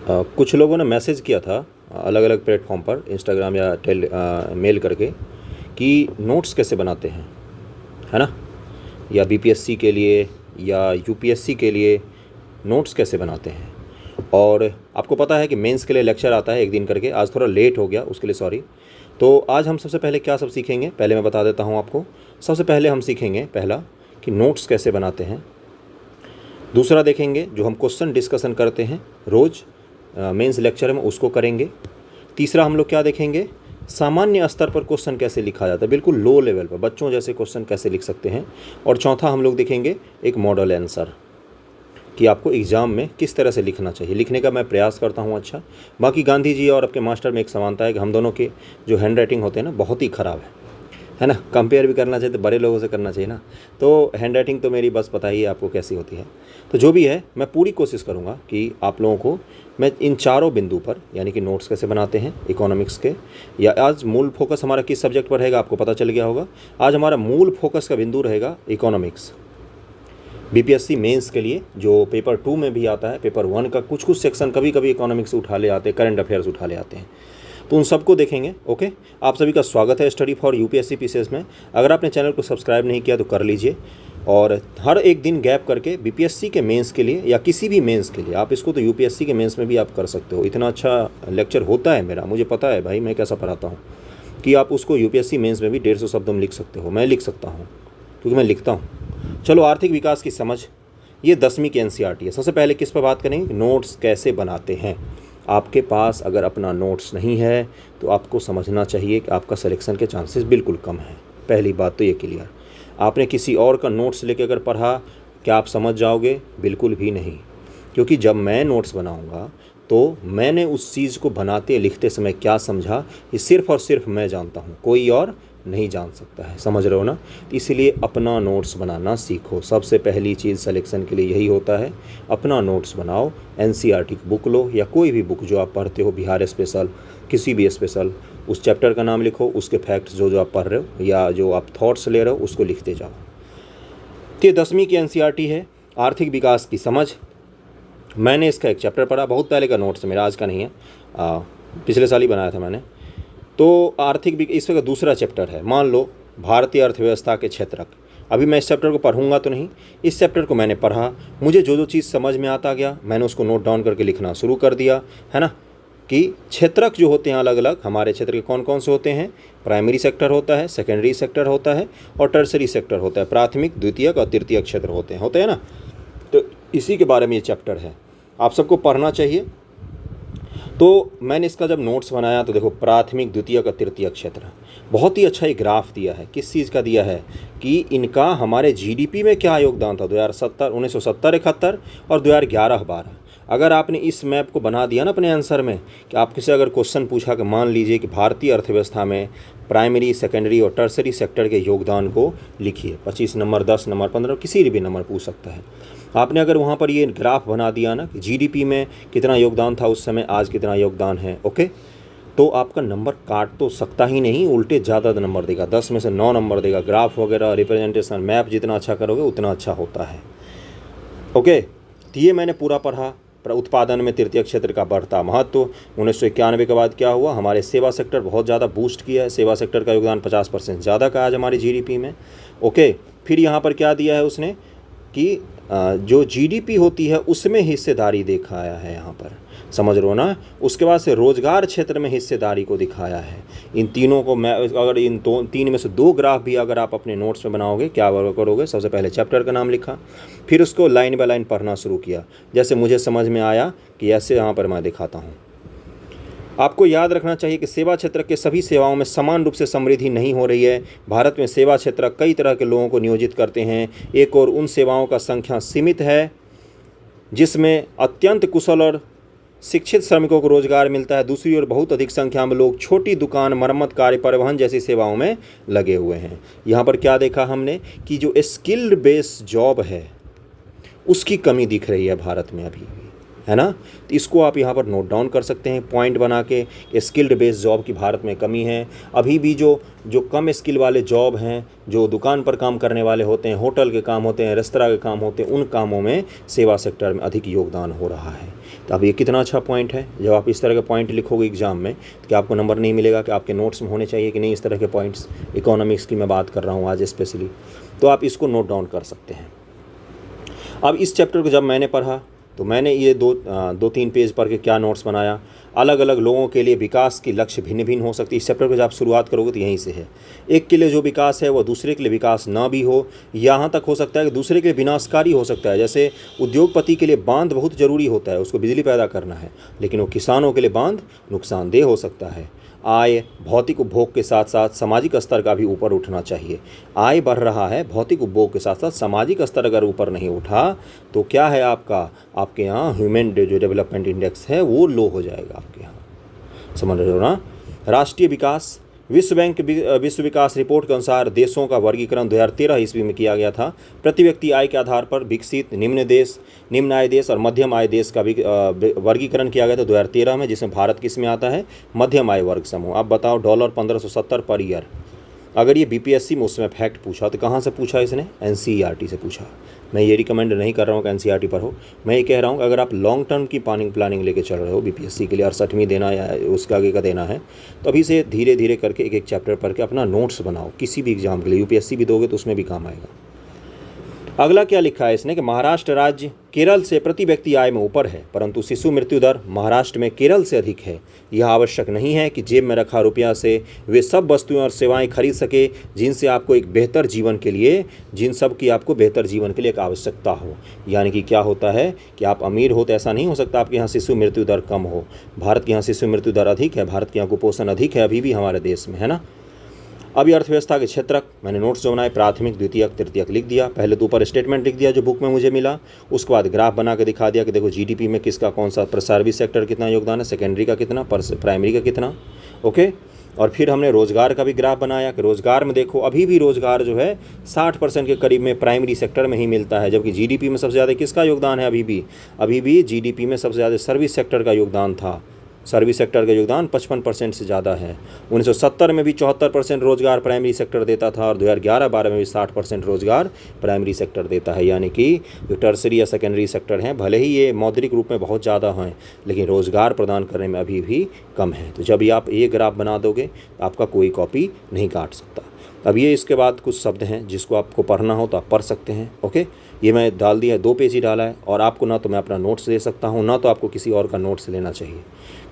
कुछ लोगों ने मैसेज किया था अलग अलग प्लेटफॉर्म पर, इंस्टाग्राम या मेल करके, कि नोट्स कैसे बनाते हैं, है ना, या बीपीएससी के लिए या यूपीएससी के लिए नोट्स कैसे बनाते हैं। और आपको पता है कि मेंस के लिए लेक्चर आता है एक दिन करके, आज थोड़ा लेट हो गया, उसके लिए सॉरी। तो आज हम सबसे पहले क्या सब सीखेंगे, पहले मैं बता देता हूँ आपको। सबसे पहले हम सीखेंगे पहला कि नोट्स कैसे बनाते हैं। दूसरा देखेंगे जो हम क्वेश्चन डिस्कशन करते हैं रोज़ मेंस लेक्चर में, उसको करेंगे। तीसरा हम लोग क्या देखेंगे, सामान्य स्तर पर क्वेश्चन कैसे लिखा जाता है, बिल्कुल लो लेवल पर बच्चों जैसे क्वेश्चन कैसे लिख सकते हैं। और चौथा हम लोग देखेंगे एक मॉडल आंसर, कि आपको एग्ज़ाम में किस तरह से लिखना चाहिए। लिखने का मैं प्रयास करता हूँ अच्छा। बाकी गांधी जी और आपके मास्टर में एक समानता है कि हम दोनों के जो हैंड राइटिंग होते हैं ना, बहुत ही ख़राब है ना। कंपेयर भी करना चाहिए तो बड़े लोगों से करना चाहिए ना। तो हैंड राइटिंग तो मेरी बस पता ही है आपको कैसी होती है। तो जो भी है, मैं पूरी कोशिश करूँगा कि आप लोगों को मैं इन चारों बिंदु पर, यानी कि नोट्स कैसे बनाते हैं इकोनॉमिक्स के, या आज मूल फोकस हमारा किस सब्जेक्ट पर रहेगा आपको पता चल गया होगा। आज हमारा मूल फोकस का बिंदु रहेगा इकोनॉमिक्स। बीपीएससी मेंस के लिए जो पेपर 2 में भी आता है, पेपर 1 का कुछ कुछ सेक्शन कभी कभी इकोनॉमिक्स उठा ले आते हैं, करंट अफेयर्स उठा ले आते हैं, तो उन सबको देखेंगे। ओके, आप सभी का स्वागत है स्टडी फॉर यूपीएससी पीसीएस में। अगर आपने चैनल को सब्सक्राइब नहीं किया तो कर लीजिए, और हर एक दिन गैप करके बीपीएससी के मेंस के लिए या किसी भी मेंस के लिए, आप इसको तो यूपीएससी के मेंस में भी आप कर सकते हो। इतना अच्छा लेक्चर होता है मेरा, मुझे पता है भाई मैं कैसा पढ़ाता हूँ, कि आप उसको यूपीएससी मेंस में भी 150 शब्दों में लिख सकते हो। मैं लिख सकता हूँ क्योंकि मैं लिखता हूँ। चलो, आर्थिक विकास की समझ, ये 10वीं की एनसीईआरटी है। सबसे पहले किस पर बात करेंगे, नोट्स कैसे बनाते हैं। आपके पास अगर अपना नोट्स नहीं है तो आपको समझना चाहिए कि आपका सिलेक्शन के चांसेस बिल्कुल कम हैं। पहली बात तो ये क्लियर। आपने किसी और का नोट्स लेके अगर पढ़ा, क्या आप समझ जाओगे? बिल्कुल भी नहीं। क्योंकि जब मैं नोट्स बनाऊंगा तो मैंने उस चीज़ को बनाते लिखते समय क्या समझा, ये सिर्फ़ और सिर्फ मैं जानता हूँ, कोई और नहीं जान सकता है। समझ रहे हो ना? तो इसलिए अपना नोट्स बनाना सीखो। सबसे पहली चीज़ सिलेक्शन के लिए यही होता है, अपना नोट्स बनाओ। एनसीईआरटी की बुक लो या कोई भी बुक जो आप पढ़ते हो, बिहार स्पेशल, किसी भी स्पेशल, उस चैप्टर का नाम लिखो, उसके फैक्ट्स जो आप पढ़ रहे हो या जो आप थॉट्स ले रहे हो उसको लिखते जाओ। तो ये 10वीं की एनसीईआरटी है, आर्थिक विकास की समझ। मैंने इसका एक चैप्टर पढ़ा, बहुत पहले का नोट्स मेरा, आज का नहीं है, पिछले साल ही बनाया था मैंने। तो आर्थिक इसका दूसरा चैप्टर है, मान लो भारतीय अर्थव्यवस्था के क्षेत्रक। अभी मैं इस चैप्टर को पढ़ूंगा तो नहीं, इस चैप्टर को मैंने पढ़ा, मुझे जो जो चीज़ समझ में आता गया मैंने उसको नोट डाउन करके लिखना शुरू कर दिया, है ना। कि क्षेत्रक जो होते हैं अलग अलग, हमारे क्षेत्र के कौन कौन से होते हैं, प्राइमरी सेक्टर होता है, सेकेंडरी सेक्टर होता है और टर्सरी सेक्टर होता है। प्राथमिक, द्वितीयक और तृतीयक क्षेत्र होते हैं ना। तो इसी के बारे में ये चैप्टर है, आप सबको पढ़ना चाहिए। तो मैंने इसका जब नोट्स बनाया तो देखो, प्राथमिक, द्वितीयक और तृतीयक क्षेत्र, बहुत ही अच्छा एक ग्राफ दिया है। किस चीज़ का दिया है कि इनका हमारे जीडीपी में क्या योगदान था 1970-71 और 2011-12। अगर आपने इस मैप को बना दिया ना अपने आंसर में, कि आपसे से अगर क्वेश्चन पूछा कि मान लीजिए कि भारतीय अर्थव्यवस्था में प्राइमरी, सेकेंडरी और टर्सरी सेक्टर के योगदान को लिखिए, 25 नंबर, 10 नंबर, 15, किसी भी नंबर पूछ सकता है। आपने अगर वहाँ पर ये ग्राफ बना दिया ना कि जीडीपी में कितना योगदान था उस समय, आज कितना योगदान है, ओके, तो आपका नंबर काट तो सकता ही नहीं, उल्टे ज़्यादा नंबर देगा, 10 में से 9 नंबर देगा। ग्राफ वगैरह, रिप्रेजेंटेशन, मैप जितना अच्छा करोगे उतना अच्छा होता है। ओके, तो ये मैंने पूरा पढ़ा। उत्पादन में तृतीय क्षेत्र का बढ़ता महत्व। 1991 के बाद क्या हुआ, हमारे सेवा सेक्टर बहुत ज़्यादा बूस्ट किया है, सेवा सेक्टर का योगदान 50% ज़्यादा का आज हमारी जीडीपी में। ओके, फिर यहाँ पर क्या दिया है उसने कि जो जीडीपी होती है उसमें हिस्सेदारी दिखाया है यहाँ पर, समझ रहे हो ना। उसके बाद से रोजगार क्षेत्र में हिस्सेदारी को दिखाया है। इन तीनों को मैं अगर इन तीन में से 2 ग्राफ भी अगर आप अपने नोट्स में बनाओगे, क्या करोगे, सबसे पहले चैप्टर का नाम लिखा, फिर उसको लाइन बाय लाइन पढ़ना शुरू किया, जैसे मुझे समझ में आया कि ऐसे यहाँ पर मैं दिखाता हूँ। आपको याद रखना चाहिए कि सेवा क्षेत्र के सभी सेवाओं में समान रूप से समृद्धि नहीं हो रही है। भारत में सेवा क्षेत्र कई तरह के लोगों को नियोजित करते हैं। एक और उन सेवाओं का संख्या सीमित है जिसमें अत्यंत कुशल और शिक्षित श्रमिकों को रोजगार मिलता है। दूसरी ओर बहुत अधिक संख्या में लोग छोटी दुकान, मरम्मत कार्य, परिवहन जैसी सेवाओं में लगे हुए हैं। यहाँ पर क्या देखा हमने कि जो स्किल्ड बेस्ड जॉब है उसकी कमी दिख रही है भारत में अभी, है ना। तो इसको आप यहाँ पर नोट डाउन कर सकते हैं पॉइंट बना के, स्किल्ड बेस्ड जॉब की भारत में कमी है। अभी भी जो कम स्किल वाले जॉब हैं, जो दुकान पर काम करने वाले होते हैं, होटल के काम होते हैं, रेस्तरां के काम होते हैं, उन कामों में सेवा सेक्टर में अधिक योगदान हो रहा है। तो अब ये कितना अच्छा पॉइंट है। जब आप इस तरह के पॉइंट लिखोगे एग्जाम में तो क्या आपको नंबर नहीं मिलेगा कि आपके नोट्स में होने चाहिए कि नहीं इस तरह के पॉइंट्स। इकोनॉमिक्स की मैं बात कर रहा हूँ आज स्पेशली, तो आप इसको नोट डाउन कर सकते हैं। अब इस चैप्टर को जब मैंने पढ़ा तो मैंने ये दो तीन पेज पढ़ के क्या नोट्स बनाया। अलग अलग लोगों के लिए विकास की लक्ष्य भिन्न भिन्न हो सकती है। इस चैप्टर को जब आप शुरुआत करोगे तो यहीं से है। एक के लिए जो विकास है वह दूसरे के लिए विकास ना भी हो, यहाँ तक हो सकता है कि दूसरे के लिए विनाशकारी हो सकता है। जैसे उद्योगपति के लिए बांध बहुत ज़रूरी होता है, उसको बिजली पैदा करना है, लेकिन वो किसानों के लिए बांध नुकसानदेह हो सकता है। आय भौतिक उपभोग के साथ साथ सामाजिक स्तर का भी ऊपर उठना चाहिए। आय बढ़ रहा है, भौतिक उपभोग के साथ साथ सामाजिक स्तर अगर ऊपर नहीं उठा तो क्या है आपके यहाँ ह्यूमन जो डेवलपमेंट इंडेक्स है वो लो हो जाएगा आपके यहाँ, समझ रहे हो ना। राष्ट्रीय विकास, विश्व बैंक विश्व विकास रिपोर्ट के अनुसार देशों का वर्गीकरण 2013 ईस्वी में किया गया था। प्रति व्यक्ति आय के आधार पर विकसित, निम्न आय देश और मध्यम आय देश का वर्गीकरण किया गया था 2013 में, जिसमें भारत किस में आता है, मध्यम आय वर्ग समूह। अब बताओ $1570 पर ईयर। अगर ये बीपीएससी में उसमें फैक्ट पूछा तो कहाँ से पूछा इसने, एनसीईआरटी से पूछा। मैं ये रिकमेंड नहीं कर रहा हूँ कि एनसीईआरटी पर हो, मैं ये कह रहा हूँ कि अगर आप लॉन्ग टर्म की प्लानिंग लेके चल रहे हो, बीपीएससी के लिए 68वीं देना या उसके आगे का देना है, तो अभी से धीरे धीरे करके एक एक चैप्टर पढ़ के अपना नोट्स बनाओ किसी भी एग्जाम के लिए। यूपीएससी भी दोगे तो उसमें भी काम आएगा। अगला क्या लिखा है इसने कि महाराष्ट्र राज्य केरल से प्रति व्यक्ति आय में ऊपर है, परंतु शिशु मृत्यु दर महाराष्ट्र में केरल से अधिक है। यह आवश्यक नहीं है कि जेब में रखा रुपया से वे सब वस्तुएं और सेवाएं खरीद सके जिनसे आपको एक बेहतर जीवन के लिए एक आवश्यकता हो। यानी कि क्या होता है कि आप अमीर हो तो ऐसा नहीं हो सकता आपके यहाँ शिशु मृत्यु दर कम हो। भारत के यहाँ शिशु मृत्यु दर अधिक है, भारत के यहाँ कुपोषण अधिक है अभी भी हमारे देश में, है ना। अभी अर्थव्यवस्था के क्षेत्रक मैंने नोट्स जो बनाए, प्राथमिक, द्वितीयक, तृतीयक लिख दिया। पहले तो ऊपर स्टेटमेंट लिख दिया जो बुक में मुझे मिला, उसके बाद ग्राफ बना के दिखा दिया कि देखो जीडीपी में किसका कौन सा सर्विस सेक्टर कितना योगदान है, सेकेंडरी का कितना, प्राइमरी का कितना, ओके। और फिर हमने रोज़गार का भी ग्राफ बनाया कि रोज़गार में देखो अभी भी रोज़गार जो है 60% के करीब में प्राइमरी सेक्टर में ही मिलता है, जबकि जीडीपी में सबसे ज़्यादा किसका योगदान है, अभी भी जीडीपी में सबसे ज़्यादा सर्विस सेक्टर का योगदान था। सर्विस सेक्टर का योगदान 55% से ज़्यादा है। 1970 में भी 74% रोज़गार प्राइमरी सेक्टर देता था और 2011-12 में भी 60% रोज़गार प्राइमरी सेक्टर देता है। यानी कि जो टर्सरी या सेकेंडरी सेक्टर हैं भले ही ये मौद्रिक रूप में बहुत ज़्यादा हैं, लेकिन रोज़गार प्रदान करने में अभी भी कम है। तो जब आप ये ग्राफ बना दोगे तो आपका कोई कॉपी नहीं काट सकता। अब ये इसके बाद कुछ शब्द हैं जिसको आपको पढ़ना हो तो आप पढ़ सकते हैं, ओके। ये मैं डाल दिया है, 2 पेज ही डाला है, और आपको ना तो मैं अपना नोट्स ले सकता हूँ ना तो आपको किसी और का नोट्स लेना चाहिए।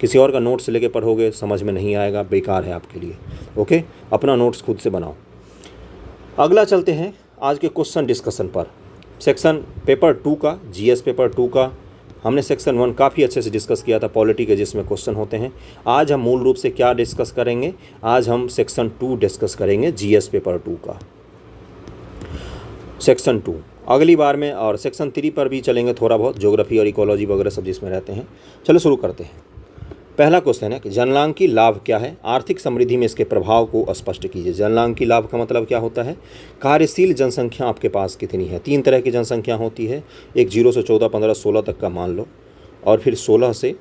किसी और का नोट्स लेके पढ़ोगे समझ में नहीं आएगा, बेकार है आपके लिए, ओके। अपना नोट्स खुद से बनाओ। अगला चलते हैं आज के क्वेश्चन डिस्कशन पर। सेक्शन पेपर 2 का, जीएस पेपर 2 का हमने सेक्शन 1 काफ़ी अच्छे से डिस्कस किया था, पॉलिटी के जिसमें क्वेश्चन होते हैं। आज हम मूल रूप से क्या डिस्कस करेंगे, आज हम सेक्शन 2 डिस्कस करेंगे, जीएस पेपर 2 का सेक्शन 2 अगली बार में, और सेक्शन 3 पर भी चलेंगे थोड़ा बहुत, ज्योग्राफी और इकोलॉजी वगैरह सब जिसमें रहते हैं। चलो शुरू करते हैं। पहला क्वेश्चन है कि जनलांकी लाभ क्या है, आर्थिक समृद्धि में इसके प्रभाव को स्पष्ट कीजिए। जनलांकी लाभ का मतलब क्या होता है, कार्यशील जनसंख्या आपके पास कितनी है। 3 तरह की जनसंख्या होती है, एक 0 से 14, 15, 16 तक का मान लो, और फिर 16 से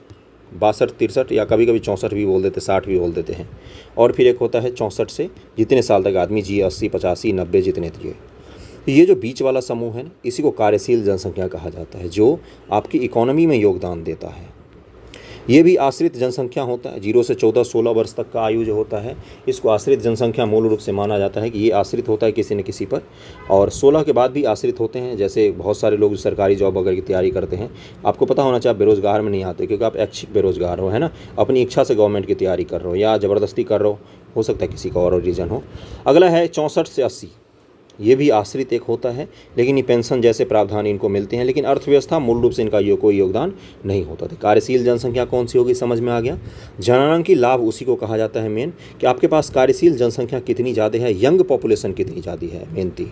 62, 63 या कभी कभी 64 भी बोल देते, 60 भी बोल देते हैं, और फिर एक होता है 64 से जितने साल तक आदमी जिए, 80, 85, 90 जितने जिए। ये जो बीच वाला समूह है ना, इसी को कार्यशील जनसंख्या कहा जाता है, जो आपकी इकोनॉमी में योगदान देता है। ये भी आश्रित जनसंख्या होता है। 0 से 14, 16 वर्ष तक का आयु जो होता है, इसको आश्रित जनसंख्या मूल रूप से माना जाता है कि ये आश्रित होता है किसी न किसी पर, और 16 के बाद भी आश्रित होते हैं। जैसे बहुत सारे लोग सरकारी जॉब वगैरह की तैयारी करते हैं, आपको पता होना चाहिए आप बेरोज़गार में नहीं आते, क्योंकि आप ऐच्छिक बेरोज़गार हो, है ना, अपनी इच्छा से गवर्नमेंट की तैयारी कर रहे हो या ज़बरदस्ती कर रहे हो सकता है किसी का और रीज़न हो। अगला है 64 से 80, ये भी आश्रित एक होता है, लेकिन ये पेंशन जैसे प्रावधान इनको मिलते हैं, लेकिन अर्थव्यवस्था मूल रूप से इनका कोई योगदान नहीं होता था। कार्यशील जनसंख्या कौन सी होगी, समझ में आ गया। जननांकी लाभ उसी को कहा जाता है मेन, कि आपके पास कार्यशील जनसंख्या कितनी ज़्यादा है, यंग पॉपुलेशन कितनी ज़्यादा है मेनती,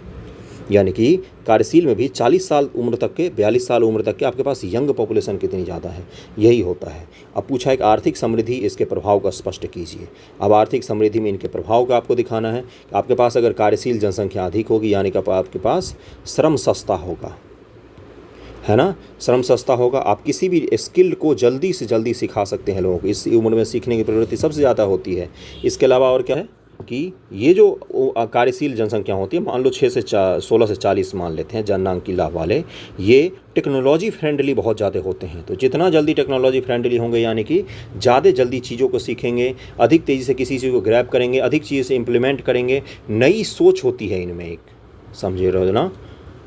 यानी कि कार्यशील में भी 40 साल उम्र तक के, 42 साल उम्र तक के आपके पास यंग पॉपुलेशन कितनी ज़्यादा है, यही होता है। अब पूछा एक आर्थिक समृद्धि, इसके प्रभाव का स्पष्ट कीजिए। अब आर्थिक समृद्धि में इनके प्रभाव का आपको दिखाना है कि आपके पास अगर कार्यशील जनसंख्या अधिक होगी, यानी कि आपके पास श्रम सस्ता होगा, है ना, श्रम सस्ता होगा। आप किसी भी स्किल को जल्दी से जल्दी सिखा सकते हैं लोगों को, इस उम्र में सीखने की प्रवृत्ति सबसे ज़्यादा होती है। इसके अलावा और क्या है, कि ये जो कार्यशील जनसंख्या होती है, मान लो 16 से 40 मान लेते हैं जननांकी लाभ वाले, ये टेक्नोलॉजी फ्रेंडली बहुत ज़्यादा होते हैं। तो जितना जल्दी टेक्नोलॉजी फ्रेंडली होंगे, यानी कि ज़्यादा जल्दी चीज़ों को सीखेंगे, अधिक तेज़ी से किसी चीज़ को ग्रैब करेंगे, अधिक चीज़ से इम्प्लीमेंट करेंगे, नई सोच होती है इनमें एक, समझे रहो ना,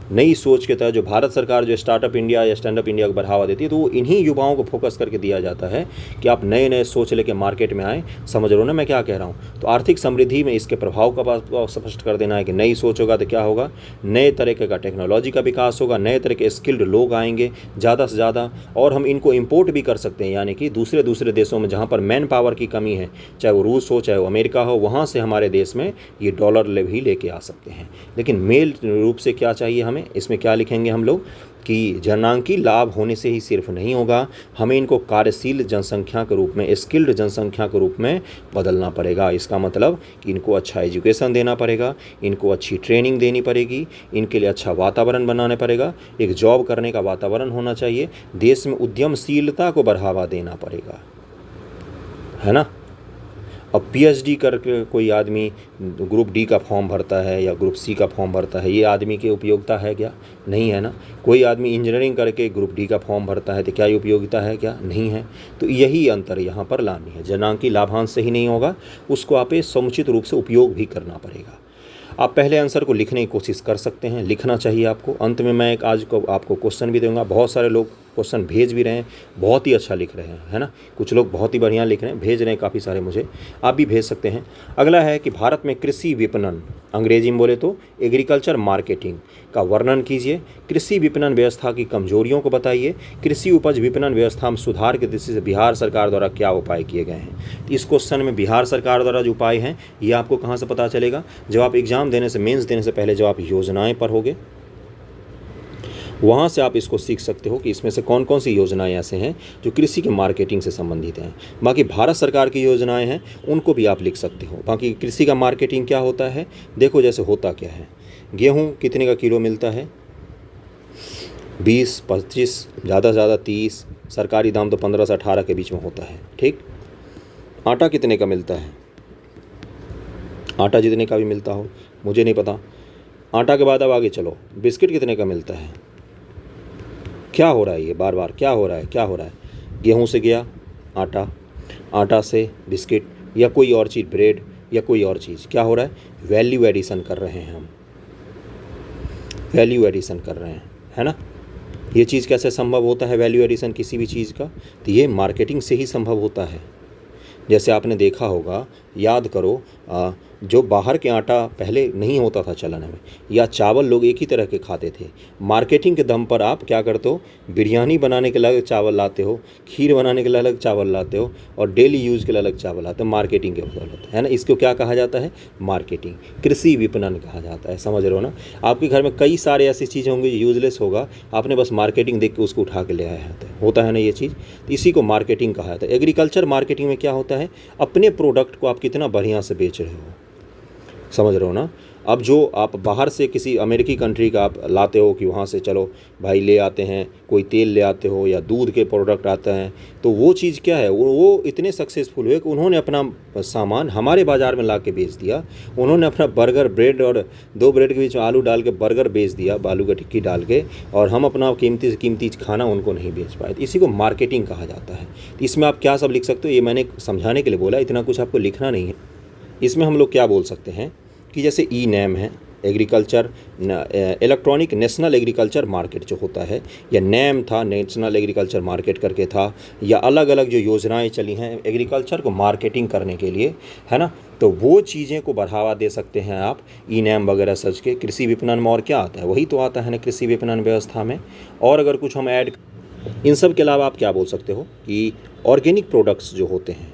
नई सोच के तहत जो भारत सरकार जो स्टार्टअप इंडिया या स्टैंड अप इंडिया को बढ़ावा देती है, तो वो इन्हीं युवाओं को फोकस करके दिया जाता है कि आप नए नए सोच लेके मार्केट में आएँ। समझ रहे हो ना मैं क्या कह रहा हूँ। तो आर्थिक समृद्धि में इसके प्रभाव का बात स्पष्ट कर देना है कि नई सोच होगा तो क्या होगा, नए तरीके का टेक्नोलॉजी का विकास होगा, नए तरह के स्किल्ड लोग आएंगे ज़्यादा से ज़्यादा, और हम इनको इम्पोर्ट भी कर सकते हैं, यानी कि दूसरे देशों में जहाँ पर मैन पावर की कमी है, चाहे वो रूस हो चाहे वो अमेरिका हो, वहाँ से हमारे देश में ये डॉलर भी लेके आ सकते हैं। लेकिन मेल रूप से क्या चाहिए हमें, इसमें क्या लिखेंगे हम लोग कि जननांकी लाभ होने से ही सिर्फ नहीं होगा, हमें इनको कार्यशील जनसंख्या के रूप में, स्किल्ड जनसंख्या के रूप में बदलना पड़ेगा। इसका मतलब कि इनको अच्छा एजुकेशन देना पड़ेगा, इनको अच्छी ट्रेनिंग देनी पड़ेगी, इनके लिए अच्छा वातावरण बनाना पड़ेगा, एक जॉब करने का वातावरण होना चाहिए, देश में उद्यमशीलता को बढ़ावा देना पड़ेगा, है ना। अब पीएचडी करके कोई आदमी ग्रुप डी का फॉर्म भरता है या ग्रुप सी का फॉर्म भरता है, ये आदमी की उपयोगिता है क्या? नहीं है ना। कोई आदमी इंजीनियरिंग करके ग्रुप डी का फॉर्म भरता है तो क्या ये उपयोगिता है क्या? नहीं है। तो यही अंतर यहाँ पर लानी है। जननांकी लाभांश से ही नहीं होगा, उसको आप समुचित रूप से उपयोग भी करना पड़ेगा। आप पहले आंसर को लिखने की कोशिश कर सकते हैं, लिखना चाहिए आपको। अंत में मैं एक आज को आपको क्वेश्चन भी दूंगा। बहुत सारे लोग क्वेश्चन भेज भी रहे हैं, बहुत ही अच्छा लिख रहे हैं, है ना। कुछ लोग बहुत ही बढ़िया लिख रहे हैं, भेज रहे हैं काफ़ी सारे मुझे, आप भी भेज सकते हैं। अगला है कि भारत में कृषि विपणन, अंग्रेजी में बोले तो एग्रीकल्चर मार्केटिंग का वर्णन कीजिए। कृषि विपणन व्यवस्था की कमजोरियों को बताइए। कृषि उपज विपणन व्यवस्था में सुधार की दृष्टि से बिहार सरकार द्वारा क्या उपाय किए गए हैं। इस क्वेश्चन में बिहार सरकार द्वारा जो उपाय हैं ये आपको कहाँ से पता चलेगा? जब आप एग्जाम देने से, मेंस देने से पहले जब आप योजनाएं पढ़ोगे, वहाँ से आप इसको सीख सकते हो कि इसमें से कौन कौन सी योजनाएं ऐसे हैं जो कृषि के मार्केटिंग से संबंधित हैं। बाकी भारत सरकार की योजनाएं हैं उनको भी आप लिख सकते हो। बाकी कृषि का मार्केटिंग क्या होता है, देखो जैसे होता क्या है, गेहूँ कितने का किलो मिलता है? 20-25, ज़्यादा से ज़्यादा 30, सरकारी दाम तो 15 से 18 के बीच में होता है, ठीक। आटा कितने का मिलता है? आटा जितने का भी मिलता हो, मुझे नहीं पता। आटा के बाद अब आगे चलो, बिस्किट कितने का मिलता है? क्या हो रहा है ये बार बार, क्या हो रहा है? गेहूं से गया आटा, आटा से बिस्किट या कोई और चीज़, ब्रेड या कोई और चीज़, क्या हो रहा है? वैल्यू एडिशन कर रहे हैं हम, वैल्यू एडिशन कर रहे हैं, है ना। ये चीज़ कैसे संभव होता है वैल्यू एडिशन किसी भी चीज़ का? तो ये मार्केटिंग से ही संभव होता है। जैसे आपने देखा होगा, याद करो, जो बाहर के आटा पहले नहीं होता था चलन में, या चावल लोग एक ही तरह के खाते थे। मार्केटिंग के दम पर आप क्या करते हो, बिरयानी बनाने के लिए अलग चावल लाते हो, खीर बनाने के लिए अलग चावल लाते हो, और डेली यूज़ के लिए अलग चावल लाते हो, मार्केटिंग के बदौलत, है ना। इसको क्या कहा जाता है? मार्केटिंग, कृषि विपणन कहा जाता है, समझ रहे हो ना। आपके घर में कई सारे ऐसी चीज़ें होंगी यूजलेस होगा, आपने बस मार्केटिंग देख के उसको उठा के ले आया होता है ना ये चीज़। तो इसी को मार्केटिंग कहा जाता है। एग्रीकल्चर मार्केटिंग में क्या होता है, अपने प्रोडक्ट को आप कितना बढ़िया से बेच रहे हो, समझ रहे हो ना। अब जो आप बाहर से किसी अमेरिकी कंट्री का आप लाते हो कि वहाँ से चलो भाई ले आते हैं, कोई तेल ले आते हो या दूध के प्रोडक्ट आते हैं, तो वो चीज़ क्या है, वो इतने सक्सेसफुल हुए कि उन्होंने अपना सामान हमारे बाज़ार में ला के बेच दिया। उन्होंने अपना बर्गर, ब्रेड और 2 ब्रेड के बीच में आलू डाल के बर्गर बेच दिया, आलू का टिक्की डाल के, और हम अपना कीमती से कीमती खाना उनको नहीं बेच पाए। तो इसी को मार्केटिंग कहा जाता है। तो इसमें आप क्या सब लिख सकते हो, ये मैंने समझाने के लिए बोला, इतना कुछ आपको लिखना नहीं है। इसमें हम लोग क्या बोल सकते हैं कि जैसे ई नैम है, agriculture electronic national agriculture market जो होता है, या नैम था, नेशनल एग्रीकल्चर मार्केट करके था, या अलग अलग जो योजनाएं चली हैं एग्रीकल्चर को मार्केटिंग करने के लिए, है ना। तो वो चीज़ें को बढ़ावा दे सकते हैं आप ई नैम वगैरह सर्च के। कृषि विपणन में और क्या आता है, वही तो आता है ना कृषि विपणन व्यवस्था में। और अगर कुछ हम ऐड, इन सब के अलावा आप क्या बोल सकते हो कि ऑर्गेनिक प्रोडक्ट्स जो होते हैं,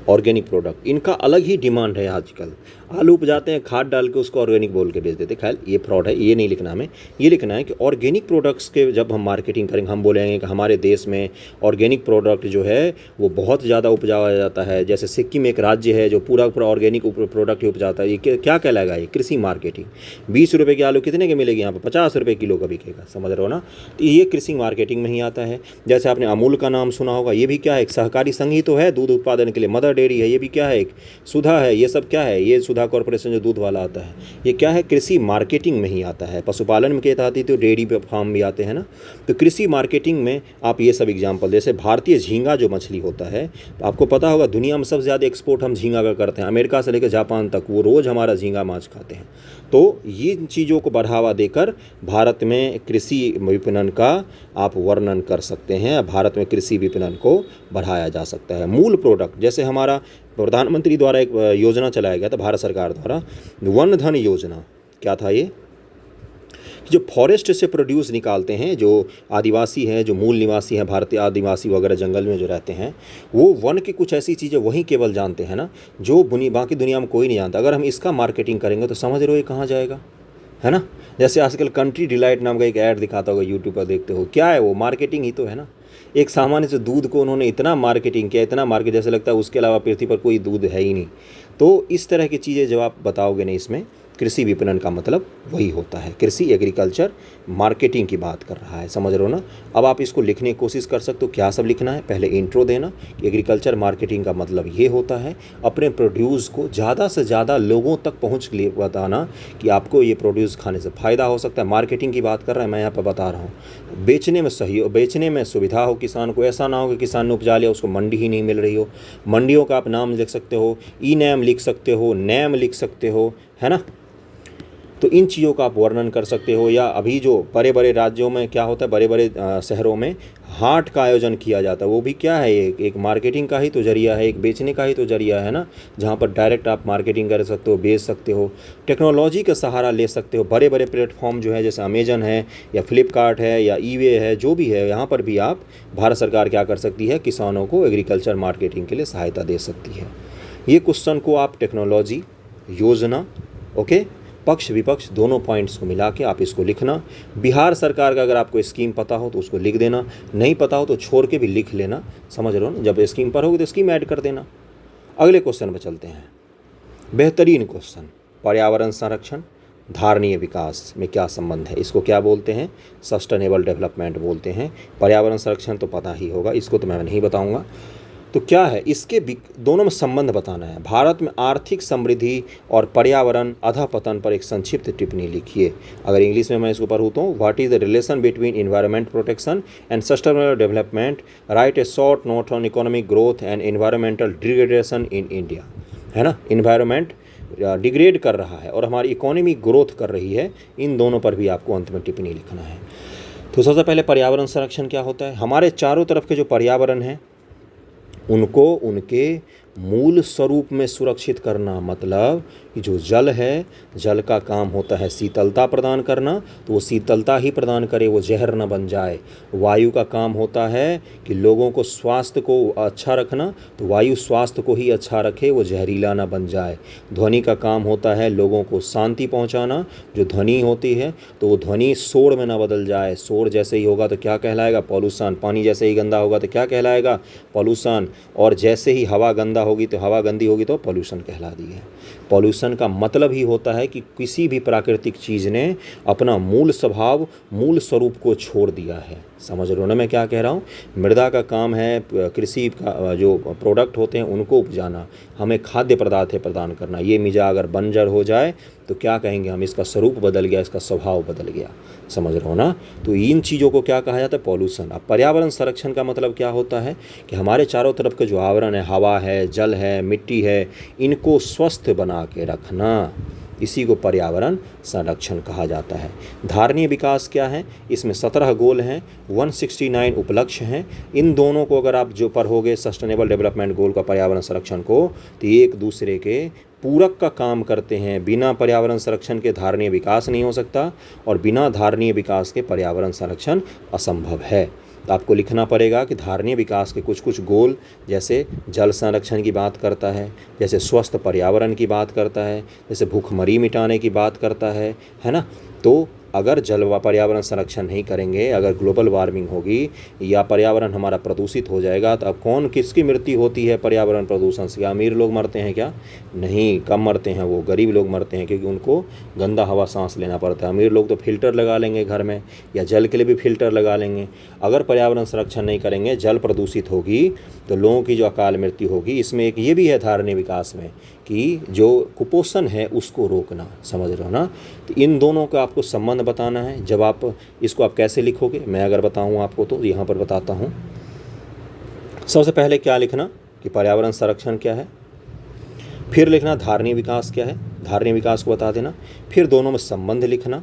ऑर्गेनिक प्रोडक्ट, इनका अलग ही डिमांड है आजकल। आलू उपजाते हैं, खाद डाल के उसको ऑर्गेनिक बोल के बेच देते। खैर ये फ्रॉड है, ये नहीं लिखना हमें। ये लिखना है कि ऑर्गेनिक प्रोडक्ट्स के जब हम मार्केटिंग करेंगे, हम बोलेंगे कि हमारे देश में ऑर्गेनिक प्रोडक्ट जो है वो बहुत ज़्यादा उपजाया जाता है। जैसे सिक्किम एक राज्य है जो पूरा ऑर्गेनिक प्रोडक्ट ही उपजाता है। ये क्या कहलाएगा, ये कृषि मार्केटिंग। 20 रुपये की आलू कितने के मिलेगी यहाँ पर? 50 रुपये किलो का बिकेगा, समझ रहे हो ना। तो ये कृषि मार्केटिंग में ही आता है। जैसे आपने अमूल का नाम सुना होगा, ये भी क्या है, एक सहकारी संघ ही तो है दूध उत्पादन के लिए, मदर डेयरी है, ये भी क्या है, एक सुधा है, ये सब क्या है, ये सुधा कॉर्पोरेशन जो दूध वाला आता है, ये क्या है, कृषि मार्केटिंग में ही आता है। पशुपालन में क्या आती है, तो डेयरी फार्म भी आते हैं ना। तो कृषि मार्केटिंग में आप ये सब एग्जाम्पल, जैसे भारतीय झींगा जो मछली होता है, तो आपको पता होगा दुनिया में सबसे ज़्यादा एक्सपोर्ट हम झींगा का करते हैं, अमेरिका से लेकर जापान तक, वो रोज़ हमारा झींगा माछ खाते हैं। तो ये चीज़ों को बढ़ावा देकर भारत में कृषि विपणन का आप वर्णन कर सकते हैं, भारत में कृषि विपणन को बढ़ाया जा सकता है। मूल प्रोडक्ट, जैसे हमारा प्रधानमंत्री द्वारा एक योजना चलाया गया था भारत सरकार द्वारा, वन धन योजना। क्या था ये, जो फॉरेस्ट से प्रोड्यूस निकालते हैं, जो आदिवासी हैं, जो मूल निवासी हैं, भारतीय आदिवासी वगैरह जंगल में जो रहते हैं, वो वन की कुछ ऐसी चीज़ें वहीं केवल जानते हैं ना, जो बाकी दुनिया में कोई नहीं जानता। अगर हम इसका मार्केटिंग करेंगे तो समझ रहे हो ये कहाँ जाएगा, है ना। जैसे आजकल कंट्री डिलाइट नाम का एक ऐड दिखाता होगा यूट्यूब पर, देखते हो, क्या है वो, मार्केटिंग ही तो है ना। एक सामान्य से दूध को उन्होंने इतना मार्केटिंग किया, इतना मार्केट, जैसे लगता है उसके अलावा पृथ्वी पर कोई दूध है ही नहीं। तो इस तरह की चीज़ें जब आप बताओगे नहीं, इसमें कृषि विपणन का मतलब वही होता है। कृषि एग्रीकल्चर मार्केटिंग की बात कर रहा है, समझ रहे हो ना। अब आप इसको लिखने की कोशिश कर सकते हो। क्या सब लिखना है, पहले इंट्रो देना कि एग्रीकल्चर मार्केटिंग का मतलब ये होता है, अपने प्रोड्यूस को ज़्यादा से ज़्यादा लोगों तक पहुँच के लिए बताना कि आपको ये प्रोड्यूस खाने से फ़ायदा हो सकता है। मार्केटिंग की बात कर रहा है, मैं यहाँ पर बता रहा हूँ। बेचने में सही, बेचने में सुविधा हो किसान को, ऐसा ना हो कि किसान ने उपजा लिया, उसको मंडी ही नहीं मिल रही हो। मंडियों का आप नाम लिख सकते हो, ई नैम लिख सकते हो, नैम लिख सकते हो, है ना। तो इन चीज़ों का आप वर्णन कर सकते हो। या अभी जो बड़े बड़े राज्यों में क्या होता है, बड़े बड़े शहरों में हाट का आयोजन किया जाता है, वो भी क्या है, एक मार्केटिंग का ही तो जरिया है, एक बेचने का ही तो जरिया है ना, जहाँ पर डायरेक्ट आप मार्केटिंग कर सकते हो, बेच सकते हो, टेक्नोलॉजी का सहारा ले सकते हो। बड़े बड़े प्लेटफॉर्म जो है, जैसे अमेजन है या फ्लिपकार्ट है या ईवे है, जो भी है, यहाँ पर भी आप, भारत सरकार क्या कर सकती है, किसानों को एग्रीकल्चर मार्केटिंग के लिए सहायता दे सकती है। ये क्वेश्चन को आप टेक्नोलॉजी, योजना, ओके, पक्ष विपक्ष दोनों पॉइंट्स को मिला के आप इसको लिखना। बिहार सरकार का अगर आपको स्कीम पता हो तो उसको लिख देना, नहीं पता हो तो छोड़ के भी लिख लेना, समझ रहे हो ना। जब स्कीम पर होगी तो स्कीम ऐड कर देना। अगले क्वेश्चन पर चलते हैं, बेहतरीन क्वेश्चन, पर्यावरण संरक्षण धारणीय विकास में क्या संबंध है, इसको क्या बोलते हैं, सस्टेनेबल डेवलपमेंट बोलते हैं। पर्यावरण संरक्षण तो पता ही होगा, इसको तो मैं नहीं बताऊँगा। तो क्या है, इसके दोनों में संबंध बताना है। भारत में आर्थिक समृद्धि और पर्यावरण अधःपतन पर एक संक्षिप्त टिप्पणी लिखिए। अगर इंग्लिश में मैं इसको पढ़ूँ तो, what is the relation between environment protection and sustainable development, right A short note on economic growth and environmental degradation in India, है ना। इन्वायरमेंट डिग्रेड कर रहा है और हमारी इकोनॉमी ग्रोथ कर रही है, इन दोनों पर भी आपको अंत में टिप्पणी लिखना है। तो सबसे पहले पर्यावरण संरक्षण क्या होता है, हमारे चारों तरफ के जो पर्यावरण हैं उनको उनके मूल स्वरूप में सुरक्षित करना। मतलब कि जो जल है, जल का काम होता है शीतलता प्रदान करना, तो वो शीतलता ही प्रदान करे, वो जहर न बन जाए। वायु का काम होता है कि लोगों को स्वास्थ्य को अच्छा रखना, तो वायु स्वास्थ्य को ही अच्छा रखे, वो जहरीला न बन जाए। ध्वनि का काम होता है लोगों को शांति पहुंचाना, जो ध्वनि होती है तो वो ध्वनि शोर में न बदल जाए। शोर जैसे ही होगा तो क्या कहलाएगा, पॉल्यूशन। पानी जैसे ही गंदा होगा तो क्या कहलाएगा, पॉल्यूशन। और जैसे ही हवा गंदा होगी तो, हवा गंदी होगी तो पॉल्यूशन कहला दी है। पॉल्यूशन का मतलब ही होता है कि किसी भी प्राकृतिक चीज़ ने अपना मूल स्वभाव, मूल स्वरूप को छोड़ दिया है। समझ रहे हो ना मैं क्या कह रहा हूँ। मृदा का काम है कृषि का जो प्रोडक्ट होते हैं उनको उपजाना, हमें खाद्य पदार्थ प्रदान करना। ये मिर्जा अगर बंजर हो जाए तो क्या कहेंगे हम, इसका स्वरूप बदल गया, इसका स्वभाव बदल गया। समझ रहे हो ना। तो इन चीज़ों को क्या कहा जाता है, पॉल्यूशन। अब पर्यावरण संरक्षण का मतलब क्या होता है कि हमारे चारों तरफ के जो आवरण है, हवा है, जल है, मिट्टी है, इनको स्वस्थ बना के रखना, इसी को पर्यावरण संरक्षण कहा जाता है। धारणीय विकास क्या है, इसमें 17 गोल हैं, 169 उपलक्ष्य हैं। इन दोनों को अगर आप जो पढ़ोगे, सस्टेनेबल डेवलपमेंट गोल का, पर्यावरण संरक्षण को, तो एक दूसरे के पूरक का काम करते हैं। बिना पर्यावरण संरक्षण के धारणीय विकास नहीं हो सकता और बिना धारणीय विकास के पर्यावरण संरक्षण असंभव है। तो आपको लिखना पड़ेगा कि धारणीय विकास के कुछ कुछ गोल, जैसे जल संरक्षण की बात करता है, जैसे स्वस्थ पर्यावरण की बात करता है, जैसे भूखमरी मिटाने की बात करता है ना। तो अगर पर्यावरण संरक्षण नहीं करेंगे, अगर ग्लोबल वार्मिंग होगी या पर्यावरण हमारा प्रदूषित हो जाएगा, तो अब कौन किसकी मृत्यु होती है पर्यावरण प्रदूषण से? क्या अमीर लोग मरते हैं क्या? नहीं, कम मरते हैं, वो गरीब लोग मरते हैं, क्योंकि उनको गंदा हवा सांस लेना पड़ता है। अमीर लोग तो फिल्टर लगा लेंगे घर में, या जल के लिए भी फिल्टर लगा लेंगे। अगर पर्यावरण संरक्षण नहीं करेंगे, जल प्रदूषित होगी, तो लोगों की जो अकाल मृत्यु होगी। इसमें एक ये भी है धारणीय विकास में कि जो कुपोषण है उसको रोकना, समझ रहे हो ना? तो इन दोनों का आपको संबंध बताना है। जब आप इसको आप कैसे लिखोगे, मैं अगर बताऊं आपको तो यहाँ पर बताता हूँ। सबसे पहले क्या लिखना कि पर्यावरण संरक्षण क्या है, फिर लिखना धारणीय विकास क्या है, धारणीय विकास को बता देना, फिर दोनों में संबंध लिखना।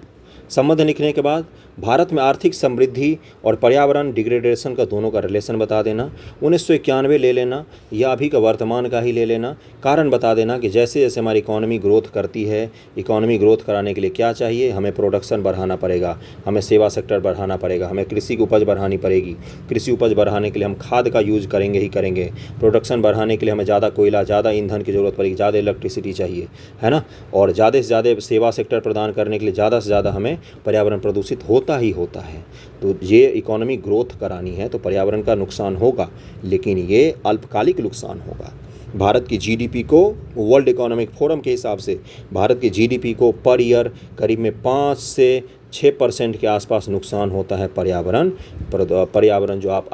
संबंध लिखने के बाद भारत में आर्थिक समृद्धि और पर्यावरण डिग्रेडेशन का दोनों का रिलेशन बता देना। 1991 ले लेना या अभी का वर्तमान का ही ले लेना। कारण बता देना कि जैसे जैसे हमारी इकोनॉमी ग्रोथ करती है, इकोनॉमी ग्रोथ कराने के लिए क्या चाहिए, हमें प्रोडक्शन बढ़ाना पड़ेगा, हमें सेवा सेक्टर बढ़ाना पड़ेगा, हमें कृषि की उपज बढ़ानी पड़ेगी। कृषि उपज बढ़ाने के लिए हम खाद का यूज करेंगे ही करेंगे। प्रोडक्शन बढ़ाने के लिए हमें ज़्यादा कोयला, ज़्यादा ईंधन की ज़रूरत पड़ेगी, ज़्यादा इलेक्ट्रिसिटी चाहिए, है ना? और ज़्यादा से ज़्यादा सेवा सेक्टर प्रदान करने के लिए ज़्यादा से ज़्यादा हमें पर्यावरण प्रदूषित होता ही होता है। तो ये इकोनॉमी ग्रोथ करानी है तो पर्यावरण का नुकसान होगा, लेकिन ये अल्पकालिक नुकसान होगा। भारत की जीडीपी को वर्ल्ड इकोनॉमिक फोरम के हिसाब से भारत की जीडीपी को पर ईयर करीब में 5 से 6% के आसपास नुकसान होता है पर्यावरण जो आप